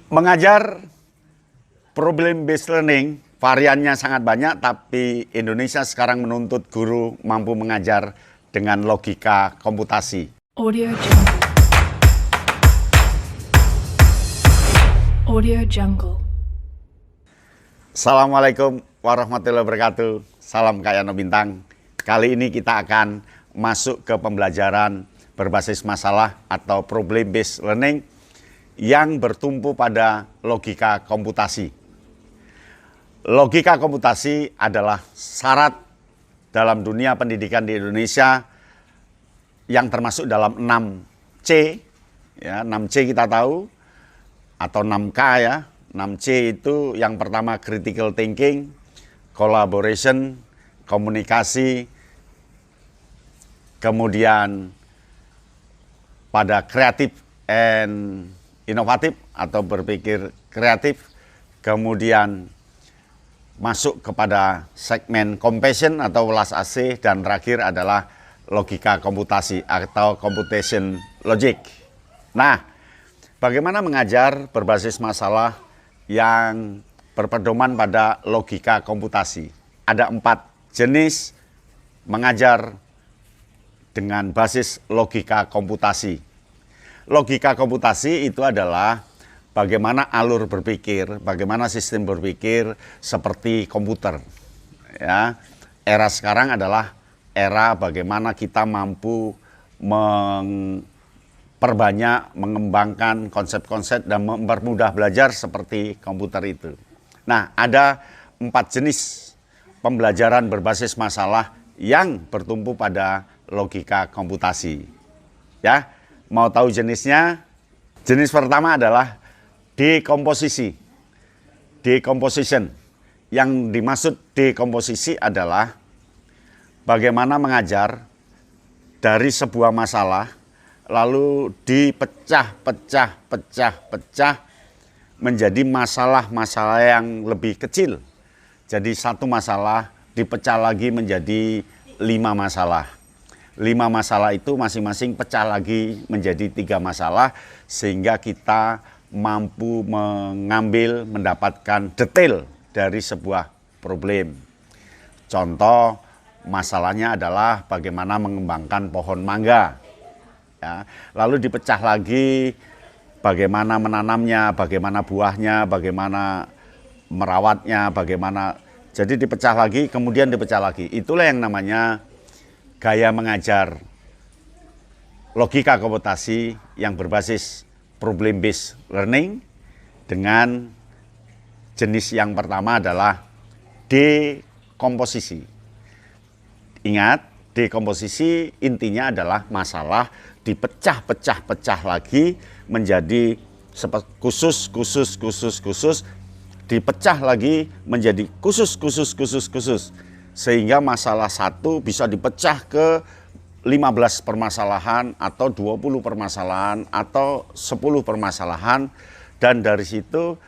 Mengajar problem based learning variannya sangat banyak, tapi Indonesia sekarang menuntut guru mampu mengajar dengan logika komputasi. Audio Jungle. Audio Jungle. Assalamualaikum warahmatullahi wabarakatuh. Salam Kak Yano Bintang. Kali ini kita akan masuk ke pembelajaran berbasis masalah atau problem based learning yang bertumpu pada logika komputasi. Logika komputasi adalah syarat dalam dunia pendidikan di Indonesia yang termasuk dalam 6C. Ya, 6C kita tahu, atau 6K ya. 6C itu yang pertama critical thinking, collaboration, komunikasi, kemudian pada kreatif and inovatif atau berpikir kreatif, kemudian masuk kepada segmen compassion atau welas asih, dan terakhir adalah logika komputasi atau computation logic. Nah, bagaimana mengajar berbasis masalah yang berpedoman pada logika komputasi? Ada 4 jenis mengajar dengan basis logika komputasi. Logika komputasi itu adalah bagaimana alur berpikir, bagaimana sistem berpikir seperti komputer. Ya, era sekarang adalah era bagaimana kita mampu memperbanyak, mengembangkan konsep-konsep dan mempermudah belajar seperti komputer itu. Nah, ada 4 jenis pembelajaran berbasis masalah yang bertumpu pada logika komputasi. Ya, mau tahu jenisnya? Jenis pertama adalah dekomposisi. Decomposition. Yang dimaksud dekomposisi adalah bagaimana mengajar dari sebuah masalah lalu dipecah menjadi masalah-masalah yang lebih kecil. Jadi satu masalah dipecah lagi menjadi 5 masalah. 5 masalah itu masing-masing pecah lagi menjadi 3 masalah, sehingga kita mampu mengambil, mendapatkan detail dari sebuah problem. Contoh masalahnya adalah bagaimana mengembangkan pohon mangga. Ya, lalu dipecah lagi bagaimana menanamnya, bagaimana buahnya, bagaimana merawatnya, bagaimana. Jadi dipecah lagi, kemudian dipecah lagi. Itulah yang namanya gaya mengajar logika komputasi yang berbasis problem based learning, dengan jenis yang pertama adalah dekomposisi. Ingat, dekomposisi intinya adalah masalah dipecah lagi menjadi khusus, dipecah lagi menjadi khusus, sehingga masalah satu bisa dipecah ke 15 permasalahan atau 20 permasalahan atau 10 permasalahan, dan dari situ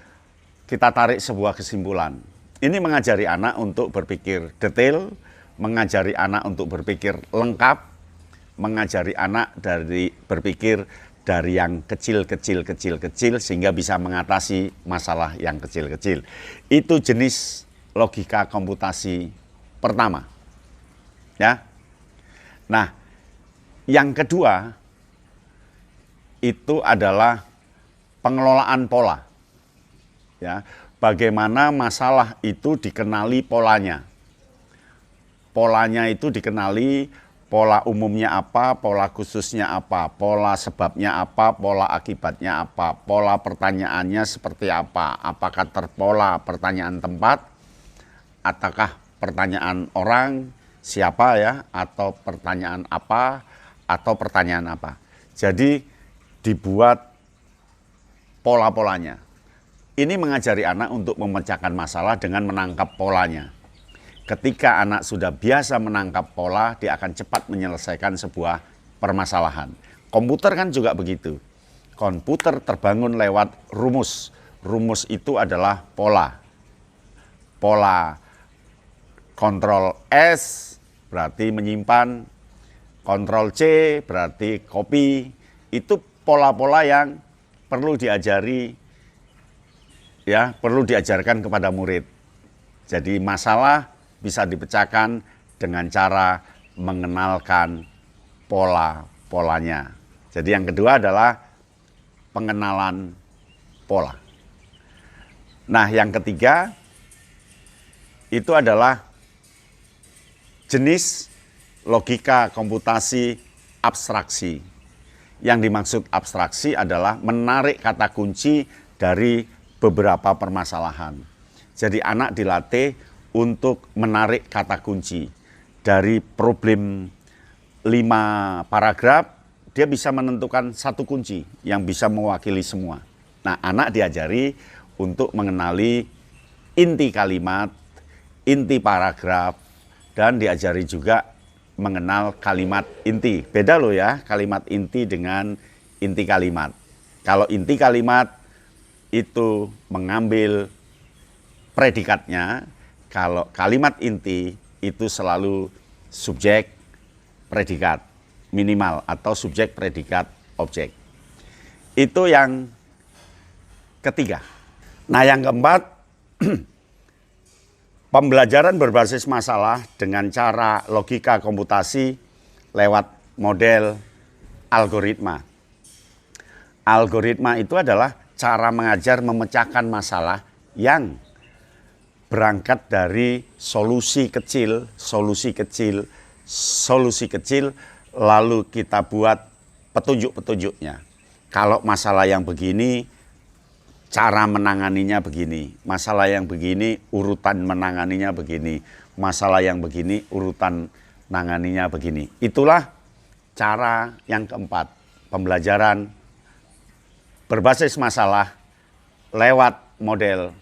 kita tarik sebuah kesimpulan. Ini mengajari anak untuk berpikir detail, mengajari anak untuk berpikir lengkap, mengajari anak dari berpikir dari yang kecil sehingga bisa mengatasi masalah yang kecil-kecil. Itu jenis logika komputasi pertama. Ya. Nah, yang kedua itu adalah pengelolaan pola. Ya, bagaimana masalah itu dikenali polanya. Polanya itu dikenali, pola umumnya apa, pola khususnya apa, pola sebabnya apa, pola akibatnya apa, pola pertanyaannya seperti apa, apakah terpola pertanyaan tempat, ataukah pertanyaan orang, siapa ya, atau pertanyaan apa, atau pertanyaan apa. Jadi dibuat pola-polanya. Ini mengajari anak untuk memecahkan masalah dengan menangkap polanya. Ketika anak sudah biasa menangkap pola, dia akan cepat menyelesaikan sebuah permasalahan. Komputer kan juga begitu. Komputer terbangun lewat rumus. Rumus itu adalah pola. Pola Ctrl S berarti menyimpan, Ctrl C berarti copy. Itu pola-pola yang perlu diajari ya perlu diajarkan kepada murid. Jadi masalah bisa dipecahkan dengan cara mengenalkan pola-polanya. Jadi yang kedua adalah pengenalan pola. Nah, yang ketiga itu adalah jenis logika komputasi abstraksi. Yang dimaksud abstraksi adalah menarik kata kunci dari beberapa permasalahan. Jadi anak dilatih untuk menarik kata kunci dari problem 5 paragraf, dia bisa menentukan satu kunci yang bisa mewakili semua. Nah, anak diajari untuk mengenali inti kalimat, inti paragraf, dan diajari juga mengenal kalimat inti. Beda loh ya, kalimat inti dengan inti kalimat. Kalau inti kalimat itu mengambil predikatnya, kalau kalimat inti itu selalu subjek predikat minimal atau subjek predikat objek. Itu yang ketiga. Nah, yang keempat, pembelajaran berbasis masalah dengan cara logika komputasi lewat model algoritma. Algoritma itu adalah cara mengajar memecahkan masalah yang berangkat dari solusi kecil, lalu kita buat petunjuk-petunjuknya. Kalau masalah yang begini, cara menanganinya begini. Masalah yang begini, urutan menanganinya begini. Masalah yang begini, urutan menanganinya begini. Itulah cara yang keempat, pembelajaran berbasis masalah lewat model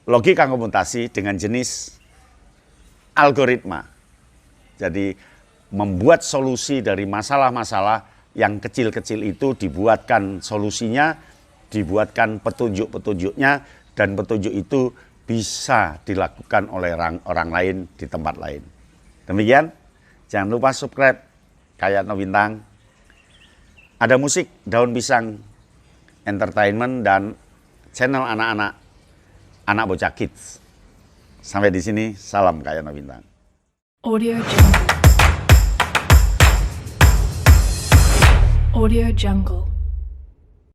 logika komputasi dengan jenis algoritma. Jadi membuat solusi dari masalah-masalah yang kecil-kecil itu, dibuatkan solusinya, dibuatkan petunjuk-petunjuknya, dan petunjuk itu bisa dilakukan oleh orang lain di tempat lain. Demikian, jangan lupa subscribe Kayatno Bintang. Ada musik Daun Pisang Entertainment dan channel anak-anak, Anak Bocah Kids. Sampai di sini, salam Kayatno Bintang. Audio Jungle. Audio Jungle.